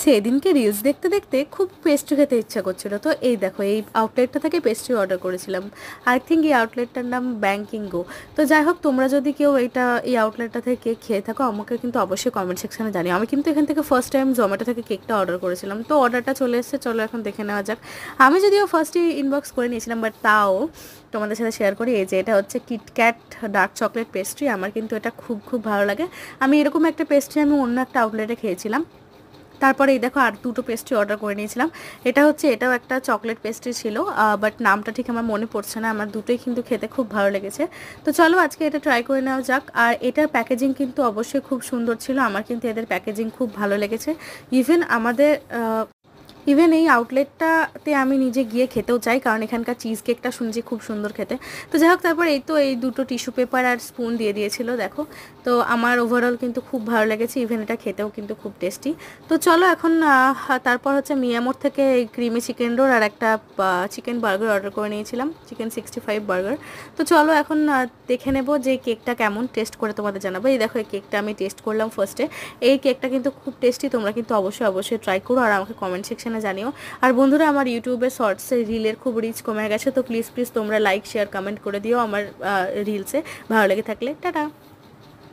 সেদিনকে রিলস দেখতে দেখতে খুব পেস্ট্রি খেতে ইচ্ছা করছিল, তো এই দেখো এই আউটলেটটা থেকে পেস্ট্রি অর্ডার করেছিলাম। আই থিঙ্ক এই আউটলেটটার নাম ব্যাংকিংগো। তো যাই হোক, তোমরা যদি কেউ এই আউটলেটটা থেকে কেক খেয়ে থাকো আমাকে কিন্তু অবশ্যই কমেন্ট সেকশনে জানিও। আমি কিন্তু এখান থেকে ফার্স্ট টাইম জোম্যাটো থেকে কেকটা অর্ডার করেছিলাম, তো অর্ডারটা চলে এসেছে, চলো এখন দেখে নেওয়া যাক। আমি যদিও ফার্স্টই ইনবক্স করে নিয়েছিলাম, বাট তাও তোমাদের সাথে শেয়ার করি। এই যে এটা হচ্ছে কিটক্যাট ডার্ক চকলেট পেস্ট্রি, আমার কিন্তু এটা খুব খুব ভালো লাগে। আমি এরকম একটা পেস্ট্রি আমি অন্য একটা আউটলেটে খেয়েছিলাম। তারপরে এই দেখো আর দুটো পেস্ট্রি অর্ডার করে নিয়েছিলাম। এটাও একটা চকলেট পেস্ট্রি ছিল, বাট নামটা ঠিক আমার মনে পড়ছে না। আমার দুটোই কিন্তু খেতে খুব ভালো লেগেছে। তো চলো আজকে এটা ট্রাই করে নেওয়া যাক। আর এটার প্যাকেজিং কিন্তু অবশ্যই খুব সুন্দর ছিল, আমার কিন্তু এদের প্যাকেজিং খুব ভালো লেগেছে। ইভেন এই আউটলেটটাতে আমি নিজে গিয়ে খেতেও চাই, কারণ এখানকার চিজ কেকটা শুনছি খুব সুন্দর খেতে। তো যাই হোক, তারপর এই দুটো টিস্যু পেপার আর স্পুন দিয়ে দিয়েছিল দেখো। তো আমার ওভারঅল কিন্তু খুব ভালো লেগেছে, ইভেন এটা খেতেও কিন্তু খুব টেস্টি। তো চলো এখন তারপর হচ্ছে মিয়ামোর থেকে এই ক্রিমি চিকেন রোল আর একটা চিকেন বার্গার অর্ডার করে নিয়েছিলাম, চিকেন 65 বার্গার। তো চলো এখন দেখে নেবো যে কেকটা কেমন, টেস্ট করে তোমাদের জানাবো। এই দেখো এই কেকটা আমি টেস্ট করলাম ফার্স্টে। এই কেকটা কিন্তু খুব টেস্টি, তোমরা কিন্তু অবশ্যই ট্রাই করো আর আমাকে কমেন্ট সেকশনে জানিও। আর বন্ধুরা, আমার ইউটিউবের শর্টসে রিলের খুব রিচ কমে গেছে, তো প্লিজ তোমরা লাইক শেয়ার কমেন্ট করে দিও আমার রিলসে। ভালো লেগে থাকলে টাটা।